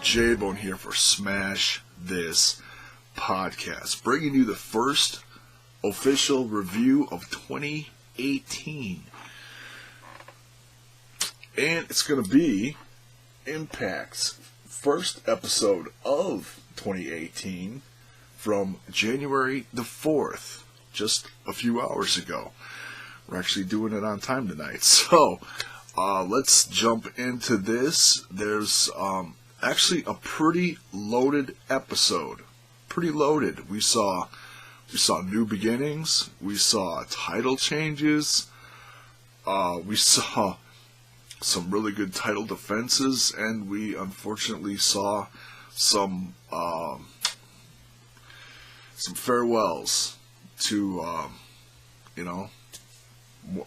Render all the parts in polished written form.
J-Bone here for Smash This Podcast, bringing you the first official review of 2018. And it's going to be Impact's first episode of 2018 from January the 4th, just a few hours ago. We're actually doing it on time tonight. So, let's jump into this. There's actually a pretty loaded episode. Pretty loaded. We saw new beginnings. We saw title changes. We saw some really good title defenses, and we unfortunately saw some farewells to we'll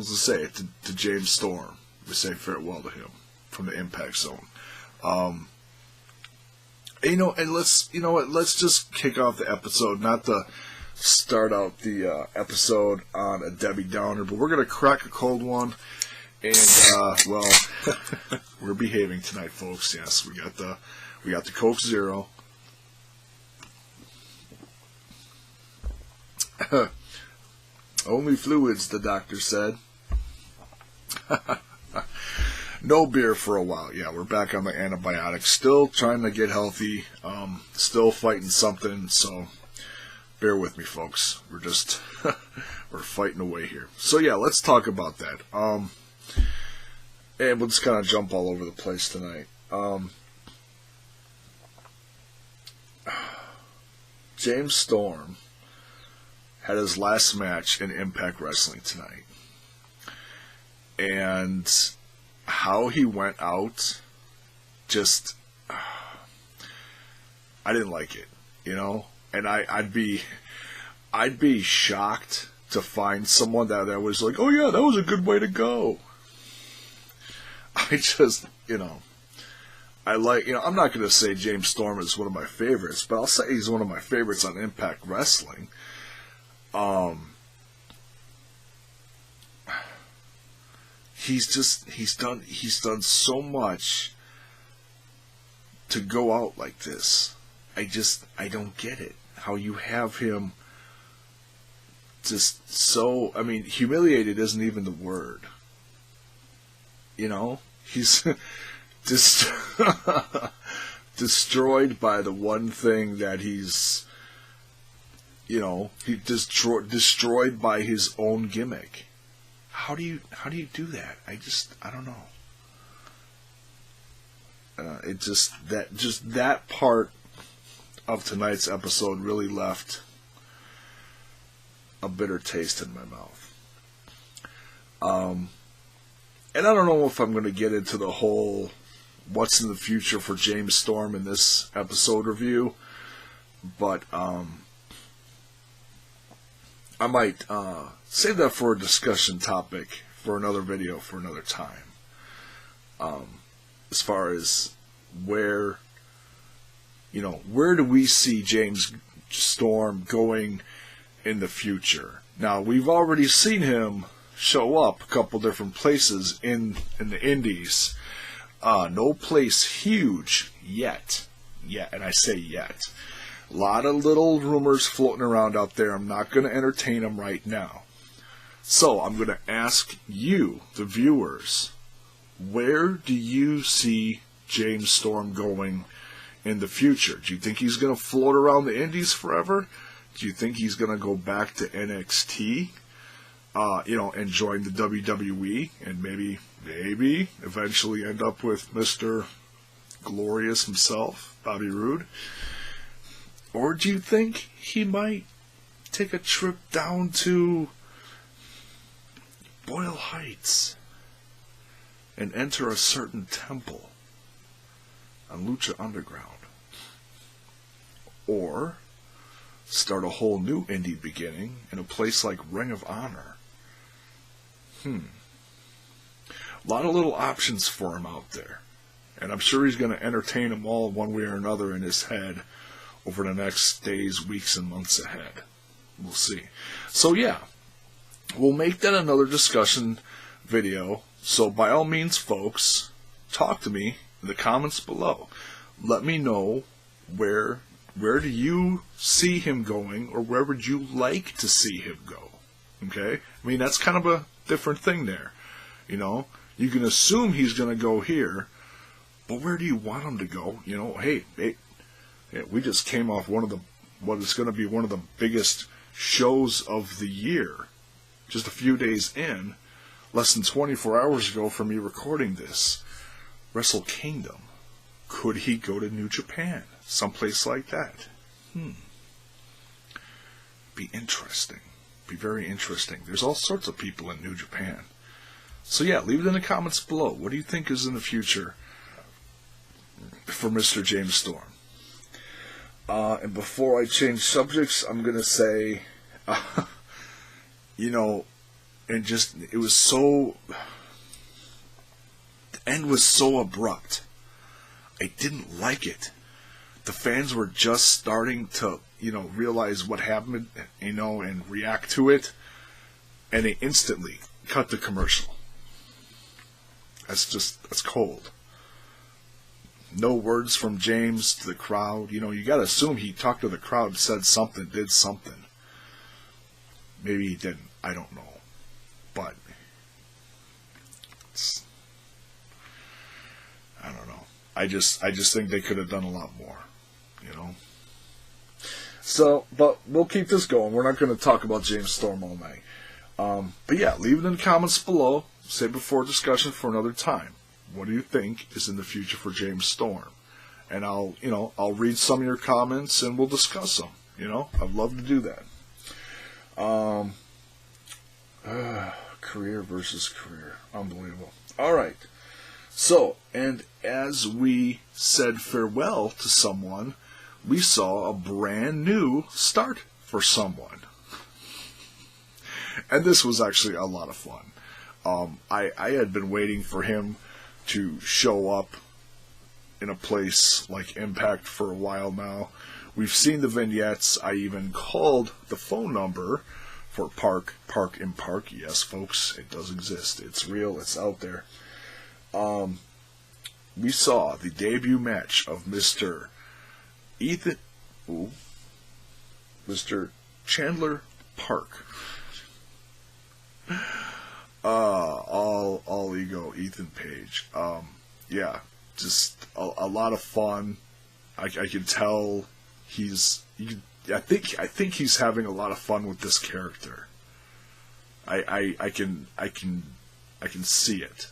just say it to James Storm. We say farewell to him from the Impact Zone. And let's just kick off the episode, not to start out the episode on a Debbie Downer, but we're gonna crack a cold one, and we're behaving tonight, folks. Yes, we got the Coke Zero. Only fluids, the doctor said. No beer for a while. Yeah, we're back on the antibiotics. Still trying to get healthy. Still fighting something, so bear with me, folks. We're just we're fighting away here. So yeah, let's talk about that. And we'll just kind of jump all over the place tonight. James Storm had his last match in Impact Wrestling tonight. And how he went out, just, I didn't like it, And I'd be shocked to find someone that was like, oh yeah, that was a good way to go. I just, I'm not going to say James Storm is one of my favorites, but I'll say he's one of my favorites on Impact Wrestling. He's done so much to go out like this. I don't get it. How you have him just so, humiliated isn't even the word. He's destroyed by the one thing that he's, destroyed by his own gimmick. How do you do that? I don't know. That part of tonight's episode really left a bitter taste in my mouth. And I don't know if I'm going to get into the whole what's in the future for James Storm in this episode review, but I might save that for a discussion topic for another video for another time. As far as where do we see James Storm going in the future? Now, we've already seen him show up a couple different places in the indies. No place huge yet, and I say yet. A lot of little rumors floating around out there. I'm not going to entertain them right now. So I'm going to ask you, the viewers, where do you see James Storm going in the future? Do you think he's going to float around the indies forever? Do you think he's going to go back to NXT, and join the WWE, and maybe eventually end up with Mr. Glorious himself, Bobby Roode? Or do you think he might take a trip down to Boyle Heights and enter a certain temple on Lucha Underground? Or start a whole new indie beginning in a place like Ring of Honor? A lot of little options for him out there. And I'm sure he's going to entertain them all one way or another in his head over the next days, weeks, and months ahead. We'll see. So yeah, we'll make that another discussion video. So by all means, folks, talk to me in the comments below. Let me know where do you see him going, or where would you like to see him go? Okay? I mean, that's kind of a different thing there. You know, you can assume he's going to go here, but where do you want him to go? You know, hey, we just came off what is going to be one of the biggest shows of the year, just a few days in, less than 24 hours ago from me recording this. Wrestle Kingdom. Could he go to New Japan? Someplace like that? Be interesting. Be very interesting. There's all sorts of people in New Japan. So yeah, leave it in the comments below. What do you think is in the future for Mr. James Storm? And before I change subjects, I'm going to say, it was so, the end was so abrupt. I didn't like it. The fans were just starting to, realize what happened, and react to it, and they instantly cut the commercial. That's cold. No words from James to the crowd. You gotta assume he talked to the crowd, said something, did something. Maybe he didn't. I don't know. But I don't know. I just think they could have done a lot more, So, but we'll keep this going. We're not going to talk about James Storm all night. But yeah, leave it in the comments below. Save it for discussion for another time. What do you think is in the future for James Storm? And I'll read some of your comments and we'll discuss them. I'd love to do that. Career versus career. Unbelievable. All right. So, and as we said farewell to someone, we saw a brand new start for someone. And this was actually a lot of fun. I had been waiting for him to show up in a place like Impact for a while now. We've seen the vignettes. I even called the phone number for Park in Park. Yes, folks, it does exist. It's real. It's out there. We saw the debut match of Mr. Chandler Park. All ego, Ethan Page. Yeah, just a lot of fun. I can tell I think he's having a lot of fun with this character. I can see it.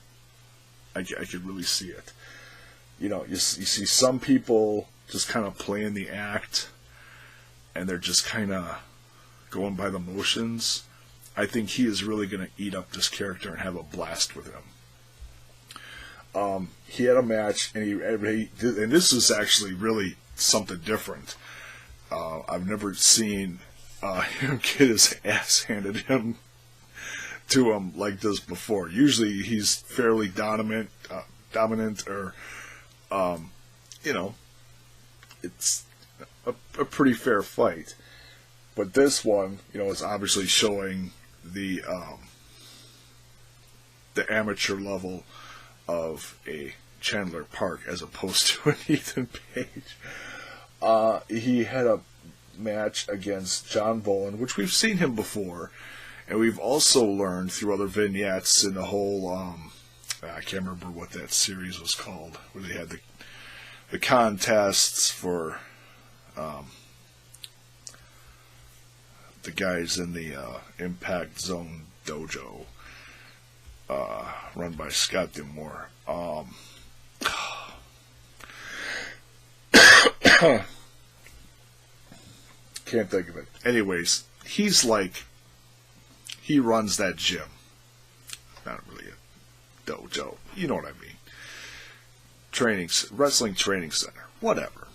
I can really see it. You see some people just kind of playing the act, and they're just kind of going by the motions. I think he is really going to eat up this character and have a blast with him. He had a match, and and this is actually really something different. I've never seen him get his ass handed to him like this before. Usually he's fairly dominant, or it's a pretty fair fight. But this one, is obviously showing the amateur level of a Chandler Park as opposed to an Ethan Page. He had a match against John Boland, which we've seen him before, and we've also learned through other vignettes in the whole I can't remember what that series was called, where they had the contests for the guys in the Impact Zone dojo, run by Scott D'Amore. Can't think of it. Anyways, he runs that gym. Not really a dojo. You know what I mean. Wrestling training center. Whatever.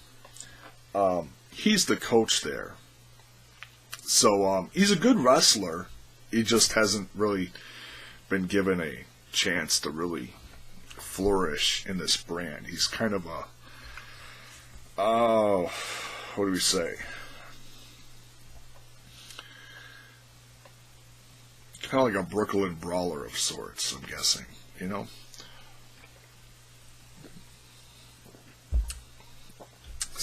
He's the coach there. So, he's a good wrestler. He just hasn't really been given a chance to really flourish in this brand. He's kind of what do we say? Kind of like a Brooklyn Brawler of sorts, I'm guessing,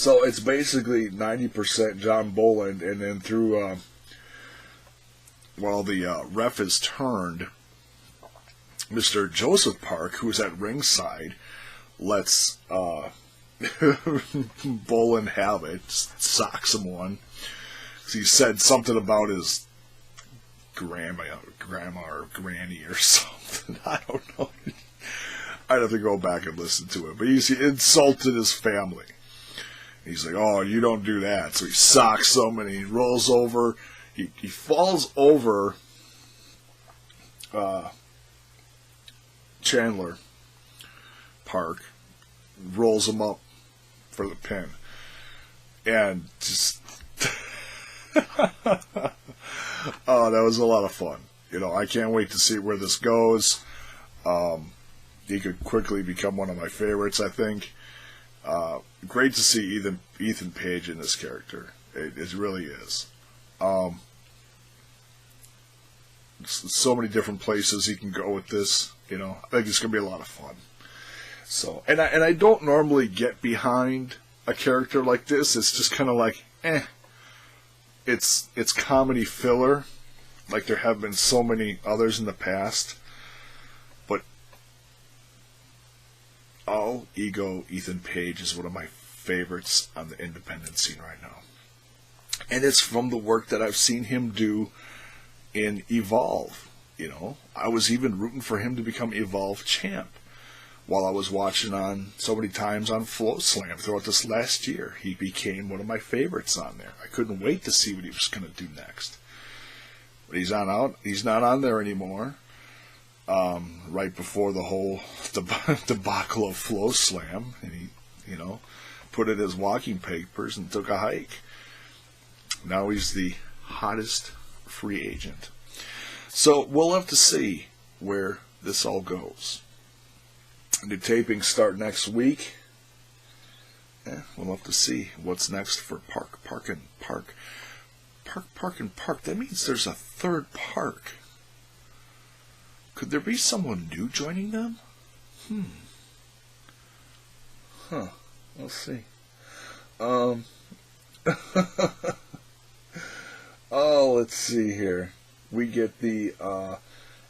So it's basically 90% John Boland, and then through while the ref is turned, Mr. Joseph Park, who is at ringside, lets Boland have it, socks him one. He said something about his grandma or granny or something. I don't know. I'd have to go back and listen to it. But he insulted his family. He's like, oh, you don't do that. So he socks him and he rolls over. He falls over Chandler Park, rolls him up for the pin. And just... oh, that was a lot of fun. I can't wait to see where this goes. He could quickly become one of my favorites, I think. Great to see Ethan Page in this character. It really is. So many different places he can go with this. I think it's going to be a lot of fun. So, and I don't normally get behind a character like this. It's just kind of like, It's comedy filler, like there have been so many others in the past. But all ego Ethan Page is one of my favorites on the independent scene right now. And it's from the work that I've seen him do in Evolve. I was even rooting for him to become Evolve champ while I was watching so many times on Float Slam throughout this last year. He became one of my favorites on there. I couldn't wait to see what he was going to do next. But he's not on there anymore. Right before the whole debacle of Float Slam, and he, put in his walking papers and took a hike. Now he's the hottest free agent. So we'll have to see where this all goes. New tapings start next week. We'll have to see what's next for Park and Park. That means there's a third Park. Could there be someone new joining them? We'll see. Let's see here. We get the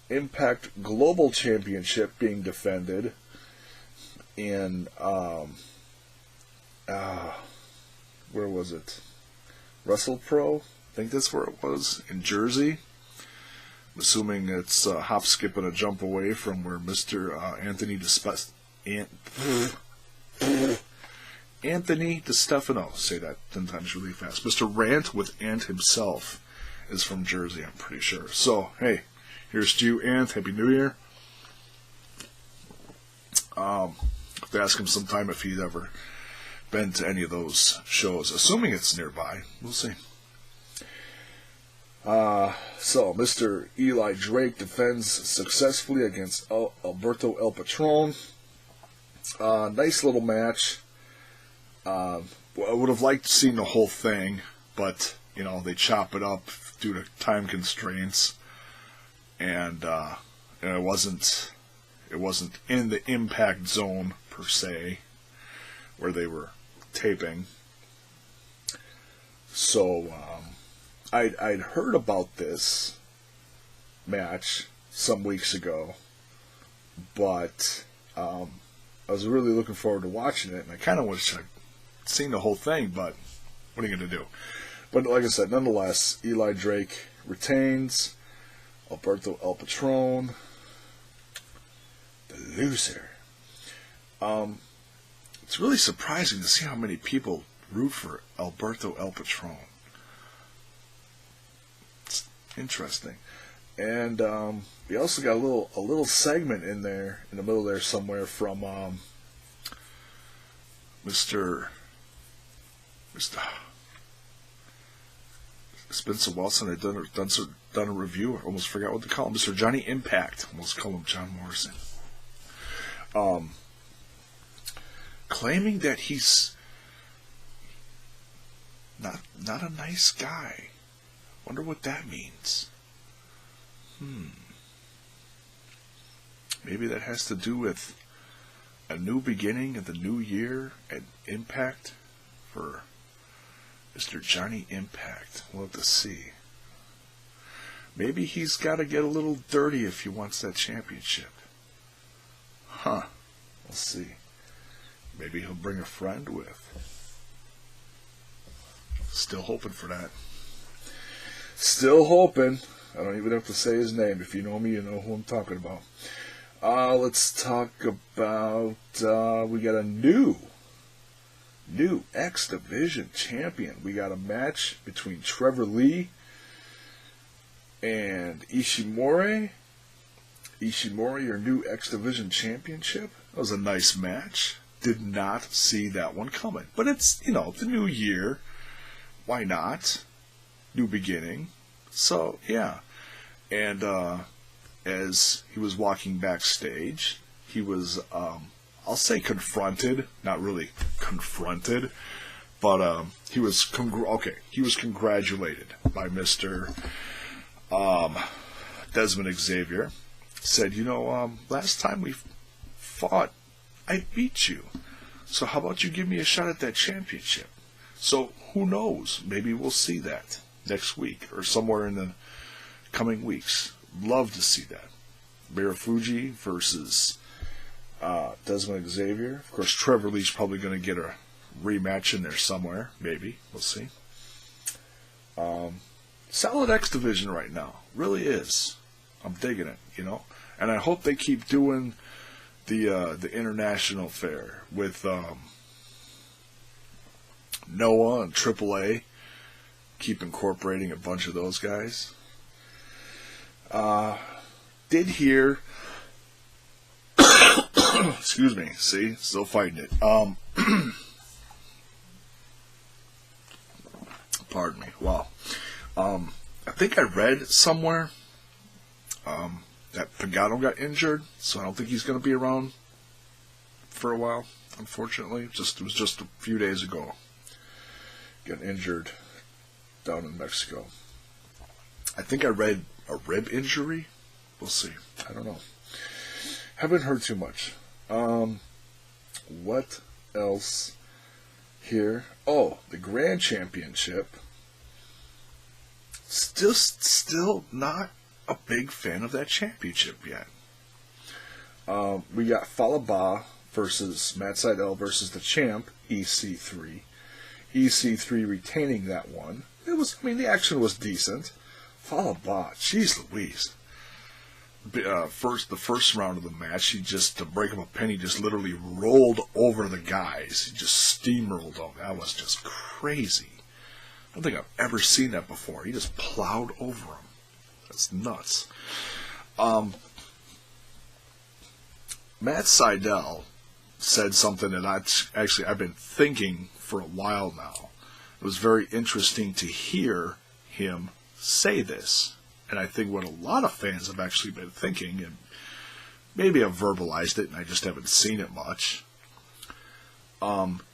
Impact Global Championship being defended in where was it? WrestlePro? I think that's where it was, in Jersey. I'm assuming it's a hop, skip, and a jump away from where Mr. Anthony DeStefano, say that 10 times really fast. Mr. Rant with Ant himself is from Jersey, I'm pretty sure. So, hey, here's to you, Ant. Happy New Year. Have to ask him sometime if he's ever been to any of those shows. Assuming it's nearby. We'll see. So, Mr. Eli Drake defends successfully against Alberto El Patron. Nice little match. I would have liked to see the whole thing, but, they chop it up due to time constraints. And it wasn't in the Impact Zone, per se, where they were taping. So, I'd heard about this match some weeks ago, but I was really looking forward to watching it, and I kind of wish I'd seen the whole thing, but what are you going to do? But like I said, nonetheless, Eli Drake retains. Alberto El Patron, the loser. It's really surprising to see how many people root for Alberto El Patron. It's interesting. And we also got a little segment in there, in the middle there somewhere, from Mr. It's been so well since I've done a review. I almost forgot what to call him. Mr. Johnny Impact. Almost call him John Morrison. Claiming that he's not a nice guy. Wonder what that means. Maybe that has to do with a new beginning of the new year at Impact for Mr. Johnny Impact. We'll have to see. Maybe he's got to get a little dirty if he wants that championship. Huh. We'll see. Maybe he'll bring a friend with. Still hoping for that. Still hoping. I don't even have to say his name. If you know me, you know who I'm talking about. Let's talk about, we got a new X Division champion. We got a match between Trevor Lee and Ishimori. Ishimori, your new X Division championship. That was a nice match. Did not see that one coming. But it's, the new year. Why not? New beginning. So, yeah. And as he was walking backstage, he was, I'll say confronted. Not really confronted. But he was congratulated by Mr. Desmond Xavier. Said, last time we fought, I beat you. So how about you give me a shot at that championship? So who knows? Maybe we'll see that next week or somewhere in the coming weeks. Love to see that. Marufuji versus Desmond Xavier. Of course, Trevor Lee's probably going to get a rematch in there somewhere. Maybe. We'll see. Solid X Division right now. Really is. I'm digging it, And I hope they keep doing the international fair with Noah and AAA. Keep incorporating a bunch of those guys. Did hear... Excuse me. See? Still fighting it. Pardon me. Wow. I think I read somewhere that Pagano got injured, so I don't think he's going to be around for a while, unfortunately. It was just a few days ago. Got injured down in Mexico. I think I read a rib injury. We'll see. I don't know. Haven't heard too much. What else here? Oh, the Grand Championship. Still not a big fan of that championship yet. We got Falaba versus Matt Sydal versus the champ, EC3. EC3 retaining that one. The action was decent. Falaba, jeez Louise. The first round of the match, he just, to break him a pin, he just literally rolled over the guys. He just steamrolled them. That was just crazy. I don't think I've ever seen that before. He just plowed over them. That's nuts. Matt Sydal said something that I've been thinking for a while now. It was very interesting to hear him say this. And I think what a lot of fans have actually been thinking, and maybe I've verbalized it and I just haven't seen it much.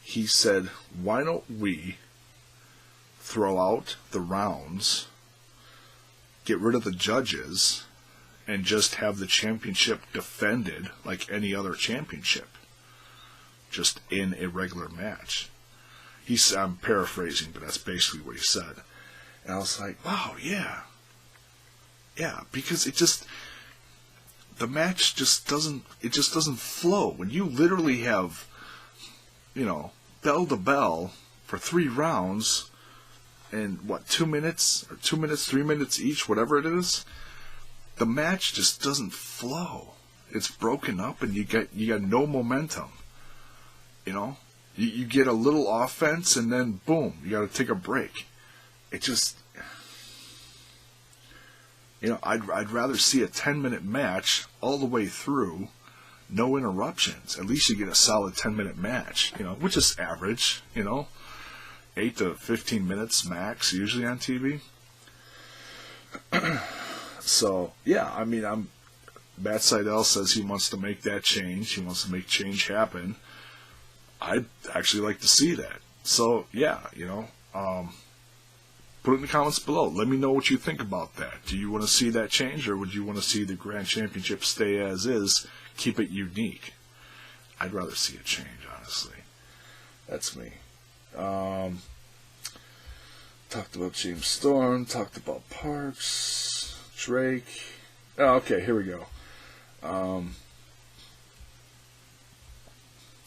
He said, why don't we throw out the rounds, get rid of the judges, and just have the championship defended like any other championship, just in a regular match. I'm paraphrasing, but that's basically what he said. And I was like, wow, yeah. Yeah, because the match just doesn't flow. When you literally have, bell to bell for 3 rounds, and 2 minutes, or 2 minutes, 3 minutes each, whatever it is, the match just doesn't flow. It's broken up, and you got no momentum. You get a little offense, and then boom, you got to take a break. It just, I'd rather see a 10-minute match all the way through, no interruptions. At least you get a solid 10-minute match, which is average, 8 to 15 minutes max, usually on TV. So, yeah, Matt Sydal says he wants to make that change. He wants to make change happen. I'd actually like to see that. So, yeah, put it in the comments below. Let me know what you think about that. Do you want to see that change, or would you want to see the Grand Championship stay as is, keep it unique? I'd rather see a change, honestly. That's me. Talked about James Storm. Talked about Parks. Drake. Oh, okay, here we go. And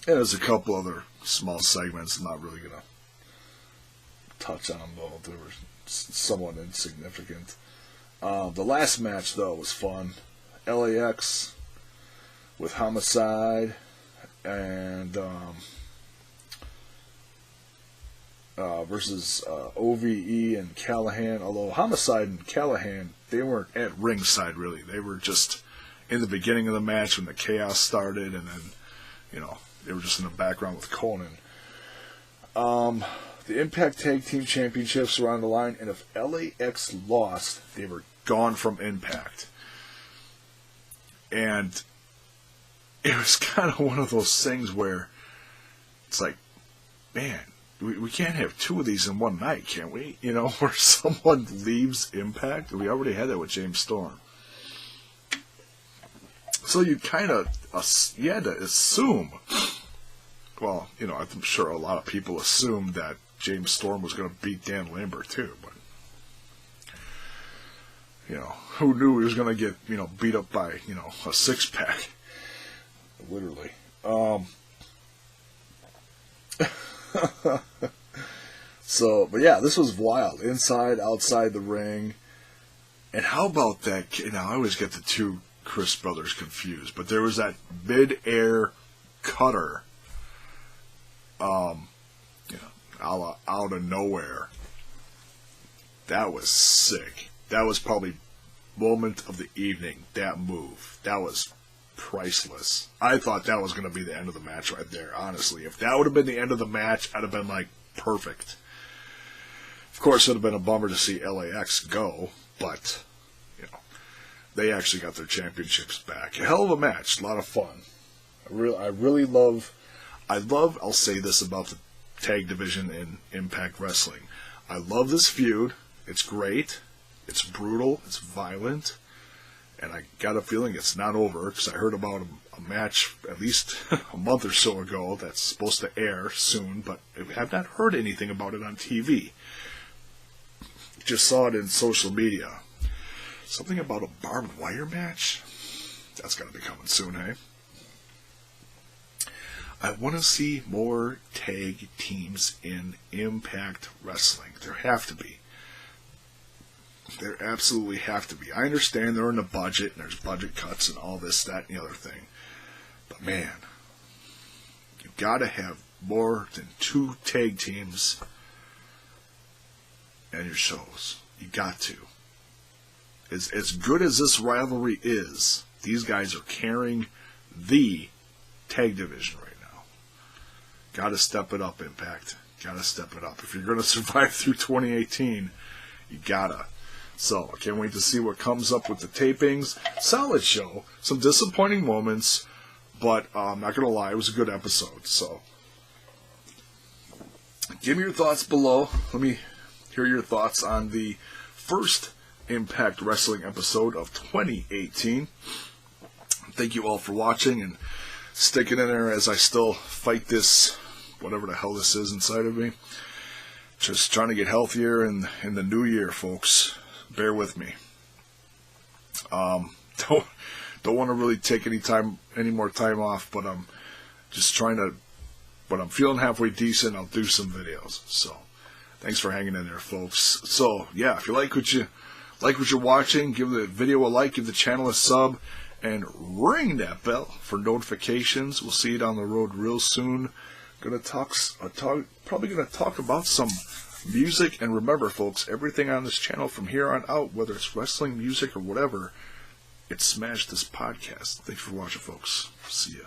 there's a couple other small segments I'm not really going to touch on, though. They were somewhat insignificant. The last match, though, was fun. LAX with Homicide and versus OVE and Callahan. Although Homicide and Callahan, they weren't at ringside, really. They were just in the beginning of the match when the chaos started, and then, they were just in the background with Conan. The Impact Tag Team Championships were on the line, and if LAX lost, they were gone from Impact. And it was kind of one of those things where it's like, man, we can't have two of these in one night, can we? Where someone leaves Impact. We already had that with James Storm. So you kind of, you had to assume, well, I'm sure a lot of people assumed that James Storm was going to beat Dan Lambert too, but, who knew he was going to get, beat up by, a six-pack, literally. So, but yeah, this was wild. Inside, outside the ring. And how about that? I always get the two Chris brothers confused, but there was that mid-air cutter, out of nowhere. That was sick. That was probably moment of the evening. That move. That was priceless. I thought that was going to be the end of the match right there, honestly. If that would have been the end of the match, I'd have been like, perfect. Of course, it would have been a bummer to see LAX go, but, they actually got their championships back. A hell of a match. A lot of fun. I really love, I'll say this about the tag division in Impact Wrestling. I love this feud. It's great. It's brutal. It's violent. And I got a feeling it's not over, because I heard about a match at least a month or so ago that's supposed to air soon, but I have not heard anything about it on TV. Just saw it in social media. Something about a barbed wire match? That's got to be coming soon, hey? I want to see more tag teams in Impact Wrestling. There have to be. There absolutely have to be. I understand they're in a budget, and there's budget cuts and all this, that, and the other thing. But man, you got to have more than 2 tag teams in your shows. You got to. As good as this rivalry is, these guys are carrying the tag division right now. Got to step it up, Impact. Got to step it up. If you're going to survive through 2018, you gotta. So, I can't wait to see what comes up with the tapings. Solid show. Some disappointing moments, but I'm not going to lie, it was a good episode. So, give me your thoughts below. Let me hear your thoughts on the first Impact Wrestling episode of 2018. Thank you all for watching and sticking in there as I still fight this, whatever the hell this is inside of me. Just trying to get healthier in the new year, folks. Bear with me. Don't want to really take any more time off, but I'm just trying to. But I'm feeling halfway decent. I'll do some videos. So, thanks for hanging in there, folks. So, yeah, if you like what you're watching, give the video a like, give the channel a sub, and ring that bell for notifications. We'll see you down the road real soon. Probably gonna talk about some music, and remember, folks, everything on this channel from here on out, whether it's wrestling, music, or whatever, it smashed this podcast. Thanks for watching, folks. See ya.